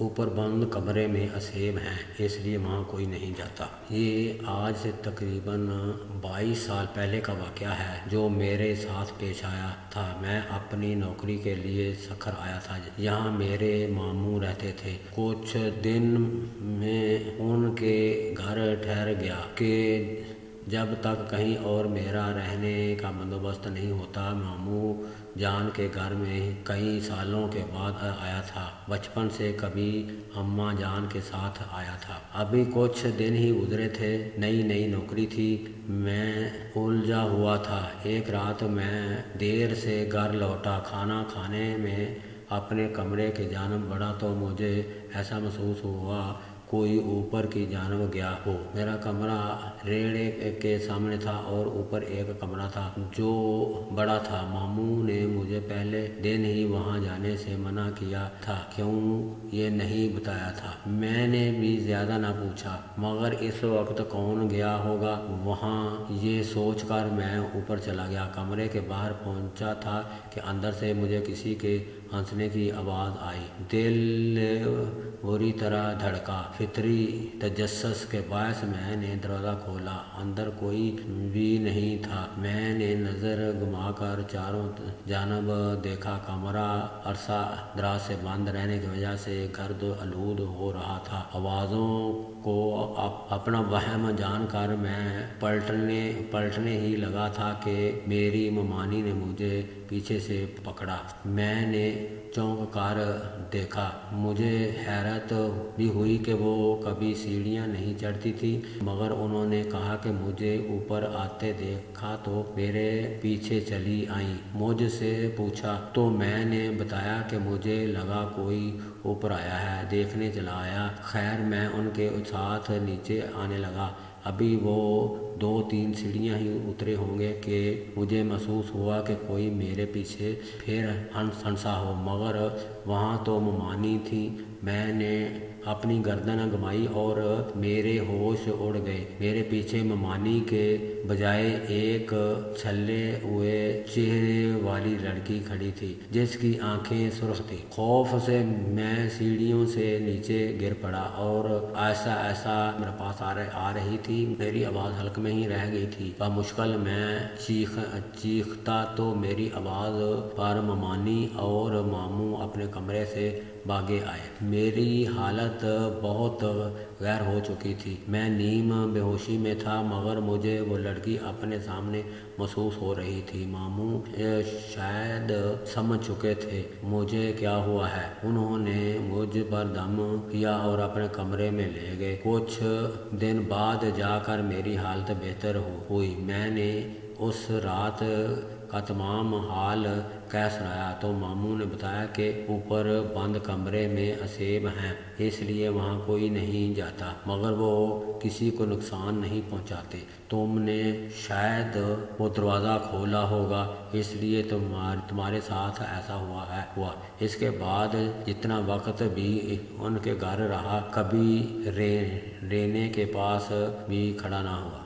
اوپر بند کمرے میں اسیب ہیں، اس لیے وہاں کوئی نہیں جاتا۔ یہ آج سے تقریباً 22 سال پہلے کا واقعہ ہے جو میرے ساتھ پیش آیا تھا۔ میں اپنی نوکری کے لیے سکھر آیا تھا۔ یہاں میرے ماموں رہتے تھے۔ کچھ دن میں ان کے گھر ٹھہر گیا کہ جب تک کہیں اور میرا رہنے کا بندوبست نہیں ہوتا۔ ماموں جان کے گھر میں کئی سالوں کے بعد آیا تھا۔ بچپن سے کبھی اماں جان کے ساتھ آیا تھا۔ ابھی کچھ دن ہی گزرے تھے، نئی نوکری تھی، میں الجھا ہوا تھا۔ ایک رات میں دیر سے گھر لوٹا۔ کھانا کھانے میں اپنے کمرے کی جانب بڑھا تو مجھے ایسا محسوس ہوا کوئی اوپر کی جانب گیا ہو۔ میرا کمرہ ریڑے کے سامنے تھا اور اوپر ایک کمرہ تھا جو بڑا تھا۔ ماموں نے مجھے پہلے دن ہی وہاں جانے سے منع کیا تھا، کیوں یہ نہیں بتایا تھا۔ میں نے بھی زیادہ نہ پوچھا، مگر اس وقت کون گیا ہوگا وہاں، یہ سوچ کر میں اوپر چلا گیا۔ کمرے کے باہر پہنچا تھا کہ اندر سے مجھے کسی کے ہنسنے کی آواز آئی۔ دل بری طرح دھڑکا۔ فطری تجسس کے باعث میں نے دروازہ کھولا۔ اندر کوئی بھی نہیں تھا۔ میں نے نظر گھما کر چاروں جانب دیکھا۔ کمرہ عرصہ دراز سے بند رہنے کی وجہ سے گرد و آلود ہو رہا تھا۔ آوازوں کو اپنا وہم جان کر میں پلٹنے ہی لگا تھا کہ میری ممانی نے مجھے پیچھے سے پکڑا۔ میں نے چونک کر دیکھا۔ مجھے حیرت بھی ہوئی کہ وہ کبھی سیڑھیاں نہیں چڑھتی تھیں، مگر انہوں نے کہا کہ مجھے اوپر آتے دیکھا تو میرے پیچھے چلی آئیں۔ مجھ سے پوچھا تو میں نے بتایا کہ مجھے لگا کوئی اوپر آیا ہے، دیکھنے چلا آیا۔ خیر میں ان کے ساتھ نیچے آنے لگا۔ ابھی وہ 2-3 سیڑھیاں ہی اترے ہوں گے کہ مجھے محسوس ہوا کہ کوئی میرے پیچھے پھر ہنسا ہو، مگر وہاں تو ممانی تھی۔ میں نے اپنی گردن گھمائی اور میرے ہوش اڑ گئے۔ میرے پیچھے ممانی کے بجائے ایک چھلے ہوئے چہرے والی لڑکی کھڑی تھی جس کی آنکھیں سرخ تھیں۔ خوف سے میں سیڑھیوں سے نیچے گر پڑا اور ایسا میرے پاس آ رہی تھی۔ میری آواز حلق میں ہی رہ گئی تھی۔ بمشکل میں چیختا تو میری آواز پر ممانی اور ماموں اپنے کمرے سے بھاگے آئے۔ میری حالت بہت غیر ہو چکی تھی۔ میں نیم بے ہوشی میں تھا، مگر مجھے وہ لڑکی اپنے سامنے محسوس ہو رہی تھی۔ ماموں شاید سمجھ چکے تھے مجھے کیا ہوا ہے۔ انہوں نے مجھ پر دم کیا اور اپنے کمرے میں لے گئے۔ کچھ دن بعد جا کر میری حالت بہتر ہوئی۔ میں نے اس رات کا تمام حال کہہ سنایا تو ماموں نے بتایا کہ اوپر بند کمرے میں اسیب ہیں، اس لیے وہاں کوئی نہیں جاتا، مگر وہ کسی کو نقصان نہیں پہنچاتے۔ تم نے شاید وہ دروازہ کھولا ہوگا، اس لیے تمہارے ساتھ ایسا ہوا۔ اس کے بعد جتنا وقت بھی ان کے گھر رہا، کبھی رینے کے پاس بھی کھڑا نہ ہوا۔